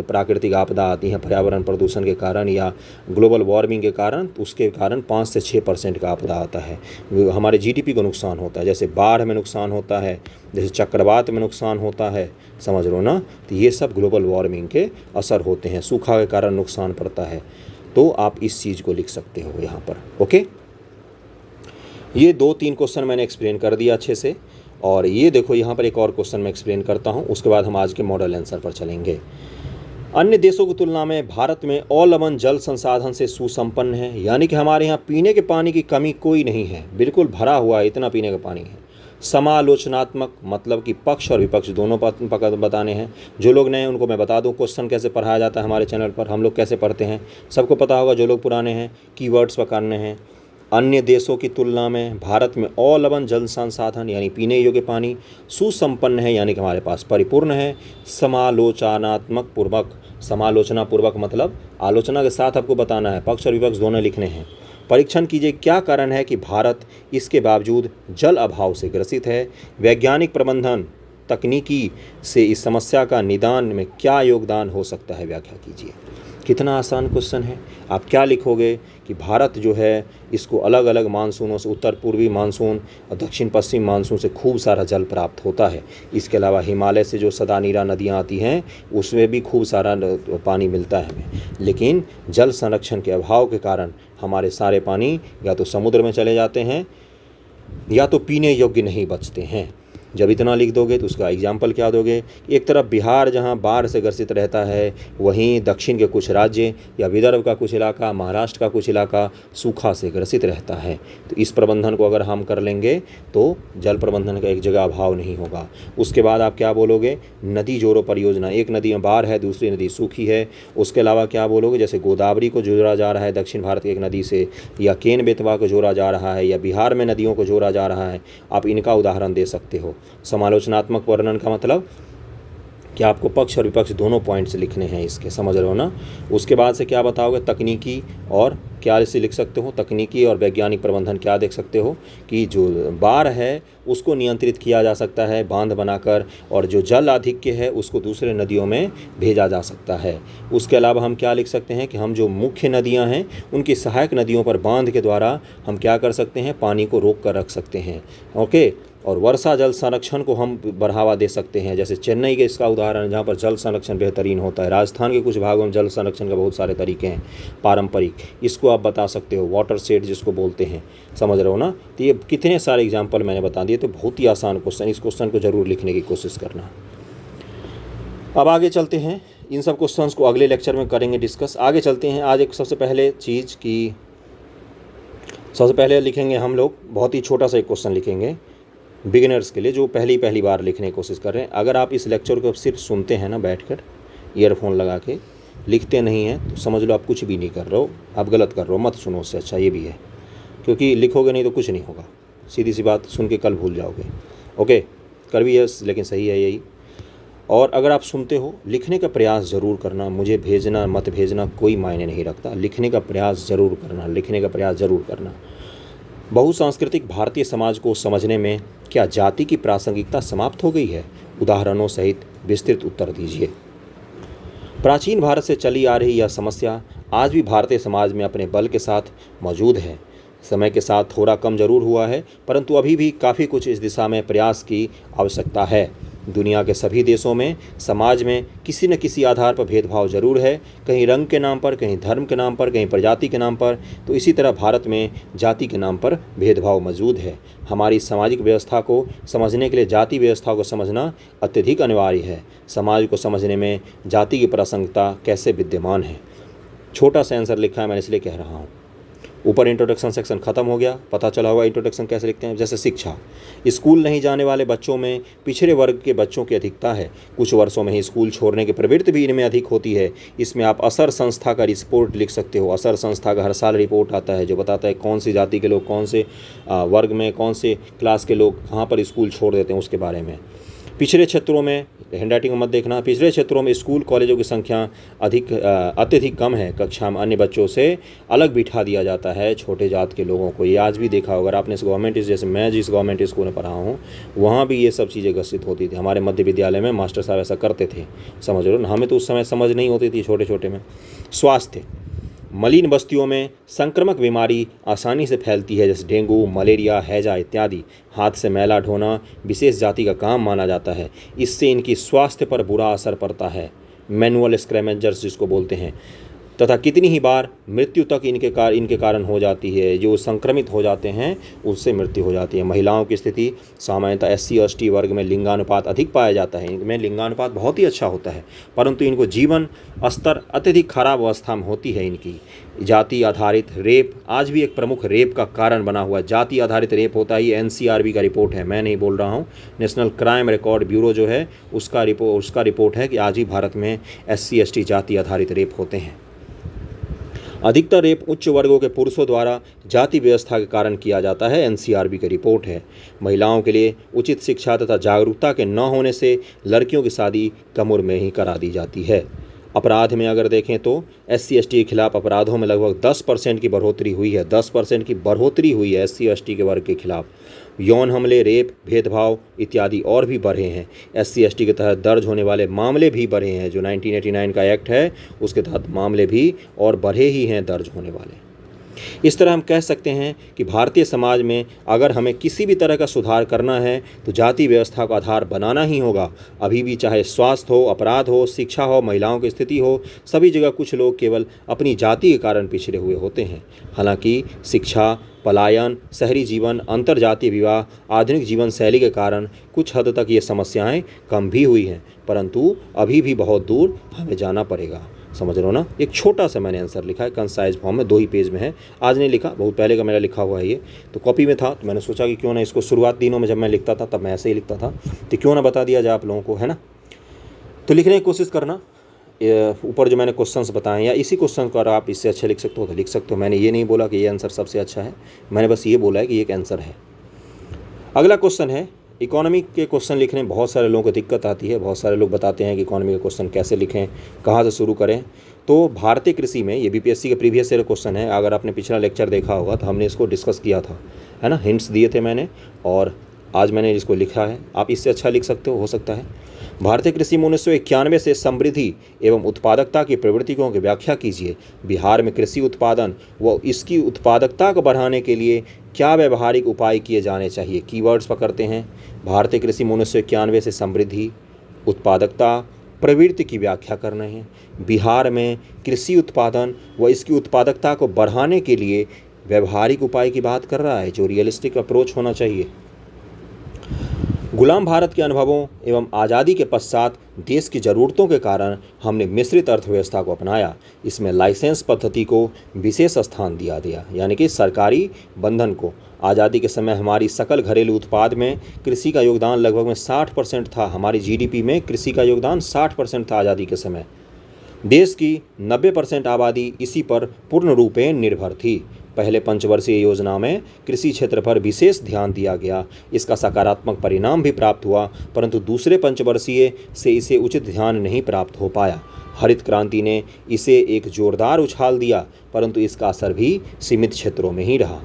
प्राकृतिक आपदा आती हैं पर्यावरण प्रदूषण के कारण या ग्लोबल वार्मिंग के कारण, उसके कारण 5 से 6% का आपदा आता है, हमारे जीडीपी को नुकसान होता है। जैसे बाढ़ में नुकसान होता है, जैसे चक्रवात में नुकसान होता है, समझ लो ना? तो ये सब ग्लोबल वार्मिंग के असर होते हैं, सूखा के कारण नुकसान पड़ता है। तो आप इस चीज़ को लिख सकते हो यहाँ पर। ओके, ये 2-3 क्वेश्चन मैंने एक्सप्लेन कर दिया अच्छे से। और ये देखो यहाँ पर एक और क्वेश्चन मैं एक्सप्लेन करता हूँ, उसके बाद हम आज के मॉडल आंसर पर चलेंगे। अन्य देशों की तुलना में भारत में अवलंबन जल संसाधन से सुसंपन्न है, यानी कि हमारे यहाँ पीने के पानी की कमी कोई नहीं है, बिल्कुल भरा हुआ है, इतना पीने का पानी है। समालोचनात्मक मतलब कि पक्ष और विपक्ष दोनों बताने हैं। जो लोग नए हैं उनको मैं बता दूं क्वेश्चन कैसे पढ़ाया जाता है हमारे चैनल पर, हम लोग कैसे पढ़ते हैं सबको पता होगा। जो लोग पुराने हैं कीवर्ड्स पकड़ने हैं। अन्य देशों की तुलना में भारत में अवलंबन जल संसाधन यानी पीने योग्य पानी सुसंपन्न है, यानी कि हमारे पास परिपूर्ण है। समालोचना पूर्वक मतलब आलोचना के साथ आपको बताना है, पक्ष और विपक्ष दोनों लिखने हैं। परीक्षण कीजिए क्या कारण है कि भारत इसके बावजूद जल अभाव से ग्रसित है। वैज्ञानिक प्रबंधन तकनीकी से इस समस्या का निदान में क्या योगदान हो सकता है, व्याख्या कीजिए। कितना आसान क्वेश्चन है। आप क्या लिखोगे कि भारत जो है इसको अलग अलग मानसूनों से, उत्तर पूर्वी मानसून और दक्षिण पश्चिम मानसून से खूब सारा जल प्राप्त होता है। इसके अलावा हिमालय से जो सदानीरा नदियाँ आती हैं उसमें भी खूब सारा पानी मिलता है हमें, लेकिन जल संरक्षण के अभाव के कारण हमारे सारे पानी या तो समुद्र में चले जाते हैं या तो पीने योग्य नहीं बचते हैं। जब इतना लिख दोगे तो उसका एग्जाम्पल क्या दोगे? एक तरफ बिहार जहां बाढ़ से ग्रसित रहता है, वहीं दक्षिण के कुछ राज्य या विदर्भ का कुछ इलाका, महाराष्ट्र का कुछ इलाका सूखा से ग्रसित रहता है। तो इस प्रबंधन को अगर हम कर लेंगे तो जल प्रबंधन का एक जगह अभाव नहीं होगा। उसके बाद आप क्या बोलोगे? नदी जोड़ो परियोजना, एक नदी में बाढ़ है, दूसरी नदी सूखी है। उसके अलावा क्या बोलोगे? जैसे गोदावरी को जोड़ा जा रहा है दक्षिण भारत की एक नदी से, या केन बेतवा को जोड़ा जा रहा है, या बिहार में नदियों को जोड़ा जा रहा है। आप इनका उदाहरण दे सकते हो। समालोचनात्मक वर्णन का मतलब कि आपको पक्ष और विपक्ष दोनों पॉइंट्स लिखने हैं इसके, समझ रहे हो ना? उसके बाद से क्या बताओगे? तकनीकी और क्या इसे लिख सकते हो? तकनीकी और वैज्ञानिक प्रबंधन क्या देख सकते हो कि जो बाढ़ है उसको नियंत्रित किया जा सकता है बांध बनाकर, और जो जल आधिक्य है उसको दूसरे नदियों में भेजा जा सकता है। उसके अलावा हम क्या लिख सकते हैं कि हम जो मुख्य नदियां हैं उनकी सहायक नदियों पर बांध के द्वारा हम क्या कर सकते हैं? पानी को रोक कर रख सकते हैं। ओके, और वर्षा जल संरक्षण को हम बढ़ावा दे सकते हैं। जैसे चेन्नई के इसका उदाहरण है जहाँ पर जल संरक्षण बेहतरीन होता है। राजस्थान के कुछ भागों में जल संरक्षण के बहुत सारे तरीके हैं पारंपरिक, इसको आप बता सकते हो, वाटर शेड जिसको बोलते हैं, समझ रहे हो ना? तो ये कितने सारे एग्जाम्पल मैंने बता दिए। तो बहुत ही आसान क्वेश्चन, इस क्वेश्चन को ज़रूर लिखने की कोशिश करना। अब आगे चलते हैं, इन सब क्वेश्चंस को अगले लेक्चर में करेंगे डिस्कस। आगे चलते हैं। आज एक सबसे पहले चीज़ की सबसे पहले लिखेंगे हम लोग, बहुत ही छोटा सा एक क्वेश्चन लिखेंगे बिगिनर्स के लिए जो पहली बार लिखने की कोशिश कर रहे हैं। अगर आप इस लेक्चर को सिर्फ सुनते हैं ना बैठकर ईयरफोन लगा के, लिखते नहीं हैं, तो समझ लो आप कुछ भी नहीं कर रहे हो, आप गलत कर रहे हो। मत सुनो, उससे अच्छा ये भी है, क्योंकि लिखोगे नहीं तो कुछ नहीं होगा। सीधी सी बात, सुन के कल भूल जाओगे। ओके, कड़वी है लेकिन सही है यही। और अगर आप सुनते हो, लिखने का प्रयास ज़रूर करना, मुझे भेजना मत भेजना कोई मायने नहीं रखता, लिखने का प्रयास ज़रूर करना, लिखने का प्रयास ज़रूर करना। बहुसांस्कृतिक भारतीय समाज को समझने में क्या जाति की प्रासंगिकता समाप्त हो गई है? उदाहरणों सहित विस्तृत उत्तर दीजिए। प्राचीन भारत से चली आ रही यह समस्या आज भी भारतीय समाज में अपने बल के साथ मौजूद है। समय के साथ थोड़ा कम जरूर हुआ है, परंतु अभी भी काफ़ी कुछ इस दिशा में प्रयास की आवश्यकता है। दुनिया के सभी देशों में समाज में किसी न किसी आधार पर भेदभाव जरूर है, कहीं रंग के नाम पर, कहीं धर्म के नाम पर, कहीं प्रजाति के नाम पर। तो इसी तरह भारत में जाति के नाम पर भेदभाव मौजूद है। हमारी सामाजिक व्यवस्था को समझने के लिए जाति व्यवस्था को समझना अत्यधिक अनिवार्य है। समाज को समझने में जाति की प्रासंगिकता कैसे विद्यमान है। छोटा सा आंसर लिखा है, मैं इसलिए कह रहा हूँ। ऊपर इंट्रोडक्शन सेक्शन खत्म हो गया, पता चला होगा इंट्रोडक्शन कैसे लिखते हैं। जैसे शिक्षा, स्कूल नहीं जाने वाले बच्चों में पिछड़े वर्ग के बच्चों की अधिकता है। कुछ वर्षों में ही स्कूल छोड़ने की प्रवृत्ति भी इनमें अधिक होती है। इसमें आप असर संस्था का रिपोर्ट लिख सकते हो। असर संस्था का हर साल रिपोर्ट आता है जो बताता है कौन सी जाति के लोग, कौन से वर्ग में, कौन से क्लास के लोग कहाँ पर स्कूल छोड़ देते हैं, उसके बारे में। पिछड़े क्षेत्रों में, हैंडराइटिंग मत देखना, पिछड़े क्षेत्रों में स्कूल कॉलेजों की संख्या अत्यधिक कम है। कक्षा में अन्य बच्चों से अलग बिठा दिया जाता है छोटे जात के लोगों को। ये आज भी देखा होगा, अगर आपने इस गवर्नमेंट, जैसे मैं जिस गवर्नमेंट स्कूल में पढ़ा हूँ वहाँ भी ये सब चीज़ें ग्रसित होती थी। हमारे मध्य विद्यालय में मास्टर साहब ऐसा करते थे, समझ लो ना। हमें तो उस समय समझ नहीं होती थी छोटे छोटे में। स्वास्थ्य, मलिन बस्तियों में संक्रामक बीमारी आसानी से फैलती है, जैसे डेंगू, मलेरिया, हैजा इत्यादि। हाथ से मैला ढोना विशेष जाति का काम माना जाता है। इससे इनकी स्वास्थ्य पर बुरा असर पड़ता है, मैनुअल स्क्रैमेजर्स जिसको बोलते हैं। तथा कितनी ही बार मृत्यु तक इनके कारण हो जाती है। जो संक्रमित हो जाते हैं उससे मृत्यु हो जाती है। महिलाओं की स्थिति सामान्यतः SC ST वर्ग में लिंगानुपात अधिक पाया जाता है। इनमें लिंगानुपात बहुत ही अच्छा होता है, परंतु इनको जीवन स्तर अत्यधिक खराब अवस्था में होती है। इनकी जाति आधारित रेप आज भी एक प्रमुख रेप का कारण बना हुआ है। जाति आधारित रेप होता है, ये NCRB का रिपोर्ट है, मैं नहीं बोल रहा हूँ। नेशनल क्राइम रिकॉर्ड ब्यूरो जो है उसका रिपोर्ट है कि आज भी भारत में SC ST जाति आधारित रेप होते हैं। अधिकतर रेप उच्च वर्गों के पुरुषों द्वारा जाति व्यवस्था के कारण किया जाता है, NCRB की रिपोर्ट है। महिलाओं के लिए उचित शिक्षा तथा जागरूकता के न होने से लड़कियों की शादी कम उम्र में ही करा दी जाती है। अपराध में अगर देखें तो SC ST के खिलाफ अपराधों में लगभग 10% की बढ़ोतरी हुई है। 10% की बढ़ोतरी हुई है SC ST के वर्ग के खिलाफ। यौन हमले, रेप, भेदभाव इत्यादि और भी बढ़े हैं। SC ST के तहत दर्ज होने वाले मामले भी बढ़े हैं। जो 1989 का एक्ट है उसके तहत मामले भी और बढ़े ही हैं दर्ज होने वाले। इस तरह हम कह सकते हैं कि भारतीय समाज में अगर हमें किसी भी तरह का सुधार करना है तो जाति व्यवस्था का आधार बनाना ही होगा। अभी भी चाहे स्वास्थ्य हो, अपराध हो, शिक्षा हो, महिलाओं की स्थिति हो, सभी जगह कुछ लोग केवल अपनी जाति के कारण पिछड़े हुए होते हैं। हालांकि शिक्षा, पलायन, शहरी जीवन, अंतरजातीय विवाह, आधुनिक जीवन शैली के कारण कुछ हद तक ये समस्याएं कम भी हुई हैं, परंतु अभी भी बहुत दूर हमें जाना पड़ेगा। समझ रहे हो ना। एक छोटा सा मैंने आंसर लिखा है, कंसाइज फॉर्म में, 2 ही पेज में है। आज नहीं लिखा, बहुत पहले का मेरा लिखा हुआ है ये, तो कॉपी में था, तो मैंने सोचा कि क्यों ना इसको शुरुआत दिनों में जब मैं लिखता था तब मैं ऐसे ही लिखता था, तो क्यों ना बता दिया जाए आप लोगों को, है ना। तो लिखने की कोशिश करना। ऊपर जो मैंने क्वेश्चंस बताए या इसी क्वेश्चन को अगर आप इससे अच्छे लिख सकते हो तो लिख सकते हो। मैंने ये नहीं बोला कि ये आंसर सबसे अच्छा है, मैंने बस ये बोला है कि एक आंसर है। अगला क्वेश्चन है, इकोनॉमी के क्वेश्चन लिखने में बहुत सारे लोगों को दिक्कत आती है। बहुत सारे लोग बताते हैं कि इकोनॉमी के क्वेश्चन कैसे लिखें, कहाँ से शुरू करें। तो भारतीय कृषि में ये BPSC के प्रीवियस ईयर क्वेश्चन है। अगर आपने पिछला लेक्चर देखा होगा तो हमने इसको डिस्कस किया था, है ना, हिंट्स दिए थे मैंने, और आज मैंने इसको लिखा है। आप इससे अच्छा लिख सकते हो सकता है। भारतीय कृषि में 1991 से समृद्धि एवं उत्पादकता की प्रवृत्तियों की व्याख्या कीजिए। बिहार में कृषि उत्पादन व इसकी उत्पादकता को बढ़ाने के लिए क्या व्यावहारिक उपाय किए जाने चाहिए। कीवर्ड्स पकड़ते हैं। भारतीय कृषि में 1991 से समृद्धि, उत्पादकता, प्रवृत्ति की व्याख्या करना है। बिहार में कृषि उत्पादन व इसकी उत्पादकता को बढ़ाने के लिए व्यावहारिक उपाय की बात कर रहा है, जो रियलिस्टिक अप्रोच होना चाहिए। गुलाम भारत के अनुभवों एवं आज़ादी के पश्चात देश की ज़रूरतों के कारण हमने मिश्रित अर्थव्यवस्था को अपनाया। इसमें लाइसेंस पद्धति को विशेष स्थान दिया गया, यानी कि सरकारी बंधन को। आज़ादी के समय हमारी सकल घरेलू उत्पाद में कृषि का योगदान लगभग में 60% था। हमारी GDP में कृषि का योगदान 60% था आज़ादी के समय। देश की 90% आबादी इसी पर पूर्ण रूपेण निर्भर थी। पहले पंचवर्षीय योजना में कृषि क्षेत्र पर विशेष ध्यान दिया गया। इसका सकारात्मक परिणाम भी प्राप्त हुआ, परंतु दूसरे पंचवर्षीय से इसे उचित ध्यान नहीं प्राप्त हो पाया। हरित क्रांति ने इसे एक जोरदार उछाल दिया, परंतु इसका असर भी सीमित क्षेत्रों में ही रहा।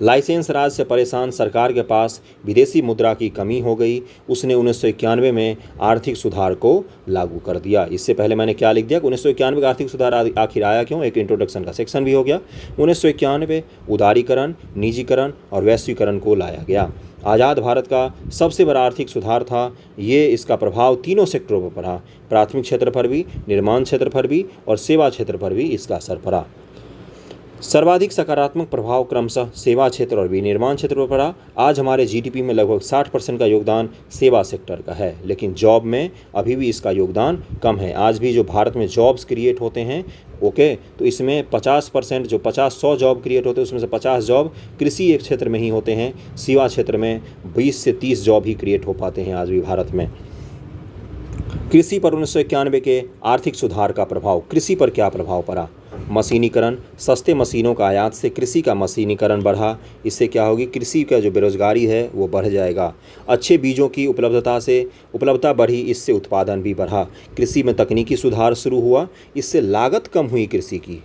लाइसेंस राज से परेशान सरकार के पास विदेशी मुद्रा की कमी हो गई। उसने 1991 में आर्थिक सुधार को लागू कर दिया। इससे पहले मैंने क्या लिख दिया कि 1991 का आर्थिक सुधार आखिर आया क्यों, एक इंट्रोडक्शन का सेक्शन भी हो गया। 1991 उदारीकरण, निजीकरण और वैश्वीकरण को लाया गया। आज़ाद भारत का सबसे बड़ा आर्थिक सुधार था। ये इसका प्रभाव तीनों सेक्टरों पर पड़ा, प्राथमिक क्षेत्र पर भी, निर्माण क्षेत्र पर भी और सेवा क्षेत्र पर भी इसका असर पड़ा। सर्वाधिक सकारात्मक प्रभाव क्रमशः सेवा क्षेत्र और विनिर्माण क्षेत्र पर पड़ा। आज हमारे जीडीपी में लगभग 60% का योगदान सेवा सेक्टर का है, लेकिन जॉब में अभी भी इसका योगदान कम है। आज भी जो भारत में जॉब्स क्रिएट होते हैं, ओके, तो इसमें 50% जो 50-100 जॉब क्रिएट होते हैं उसमें से 50 जॉब कृषि एक क्षेत्र में ही होते हैं। सेवा क्षेत्र में 20 से 30 जॉब ही क्रिएट हो पाते हैं आज भी भारत में। कृषि पर 1991 के आर्थिक सुधार का प्रभाव। कृषि पर क्या प्रभाव पड़ा? मशीनीकरण, सस्ते मशीनों का आयात से कृषि का मशीनीकरण बढ़ा। इससे क्या होगी, कृषि का जो बेरोजगारी है वो बढ़ जाएगा। अच्छे बीजों की उपलब्धता बढ़ी, इससे उत्पादन भी बढ़ा। कृषि में तकनीकी सुधार शुरू हुआ, इससे लागत कम हुई कृषि की।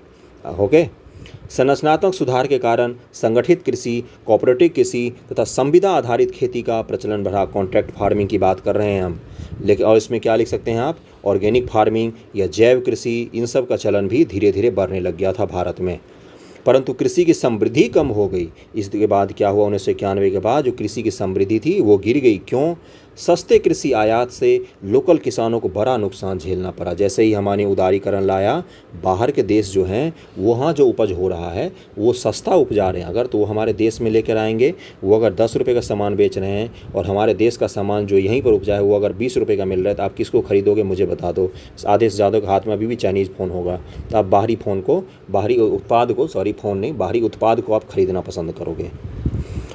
ओके, संरचनात्मक सुधार के कारण संगठित कृषि, कोऑपरेटिव कृषि तथा संविदा आधारित खेती का प्रचलन बढ़ा। कॉन्ट्रैक्ट फार्मिंग की बात कर रहे हैं हम, लेकिन और इसमें क्या लिख सकते हैं आप, ऑर्गेनिक फार्मिंग या जैव कृषि, इन सब का चलन भी धीरे धीरे बढ़ने लग गया था भारत में। परंतु कृषि की समृद्धि कम हो गई। इसके बाद क्या हुआ, 1991 के बाद जो कृषि की समृद्धि थी वो गिर गई। क्यों? सस्ते कृषि आयात से लोकल किसानों को बड़ा नुकसान झेलना पड़ा। जैसे ही हमारे उदारीकरण लाया, बाहर के देश जो हैं वहाँ जो उपज हो रहा है वो सस्ता उपजा रहे हैं। अगर तो वो हमारे देश में लेकर आएंगे, वो अगर 10 रुपये का सामान बेच रहे हैं और हमारे देश का सामान जो यहीं पर उपजा है वो अगर 20 रुपये का मिल रहा है, तो आप किसको खरीदोगे मुझे बता दो। आधे से ज़्यादा के हाथ में अभी भी चाइनीज़ फ़ोन होगा, तो आप बाहरी उत्पाद को आप खरीदना पसंद करोगे।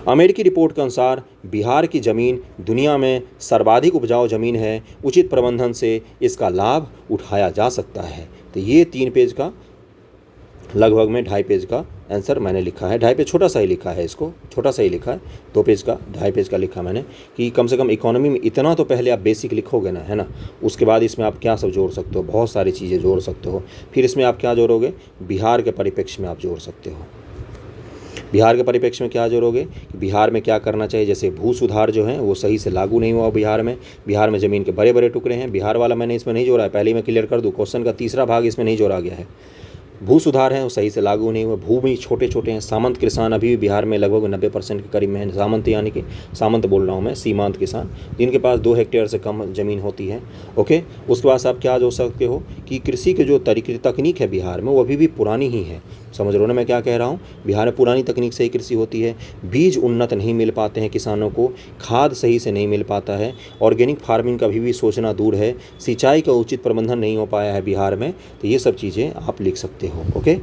अमेरिकी रिपोर्ट के अनुसार बिहार की ज़मीन दुनिया में सर्वाधिक उपजाऊ ज़मीन है। उचित प्रबंधन से इसका लाभ उठाया जा सकता है। तो ये 3 पेज का लगभग में 2.5 पेज का आंसर मैंने लिखा है। 2.5 पेज छोटा सा ही लिखा है, इसको छोटा सा ही लिखा है। 2 पेज का 2.5 पेज का लिखा मैंने कि कम से कम इकोनॉमी में इतना तो पहले आप बेसिक लिखोगे ना, है ना। उसके बाद इसमें आप क्या सब जोड़ सकते हो, बहुत सारी चीज़ें जोड़ सकते हो। फिर इसमें आप क्या जोड़ोगे, बिहार के परिप्रेक्ष्य में आप जोड़ सकते हो। बिहार के परिप्रेक्ष्य में क्या जोड़ोगे कि बिहार में क्या करना चाहिए। जैसे भू सुधार जो है वो सही से लागू नहीं हुआ बिहार में ज़मीन के बड़े बड़े टुकड़े हैं। बिहार वाला मैंने इसमें नहीं जोड़ा है, पहले ही मैं क्लियर कर दूँ। क्वेश्चन का तीसरा भाग इसमें नहीं जोड़ा गया है। भू सुधार है वो सही से लागू नहीं हुआ। भूमि छोटे छोटे हैं। सामंत किसान अभी भी बिहार में लगभग 90% के करीब में है। सामंत यानी कि सामंत बोल रहा हूँ मैं, सीमांत किसान, जिनके पास 2 हेक्टेयर से कम ज़मीन होती है। ओके, उसके बाद आप क्या जोड़ सकते हो कि कृषि के जो तकनीक है बिहार में वो अभी भी पुरानी ही है। समझ रहे हो ना मैं क्या कह रहा हूँ। बिहार में पुरानी तकनीक से ही कृषि होती है। बीज उन्नत नहीं मिल पाते हैं किसानों को, खाद सही से नहीं मिल पाता है। ऑर्गेनिक फार्मिंग का भी सोचना दूर है। सिंचाई का उचित प्रबंधन नहीं हो पाया है बिहार में। तो ये सब चीज़ें आप लिख सकते हो। ओके,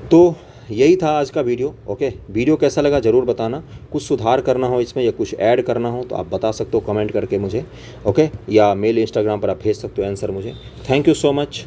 तो यही था आज का वीडियो। ओके, वीडियो कैसा लगा ज़रूर बताना। कुछ सुधार करना हो इसमें या कुछ ऐड करना हो तो आप बता सकते हो कमेंट करके मुझे। ओके, या मेल इंस्टाग्राम पर आप भेज सकते हो आंसर मुझे। Thank you so much.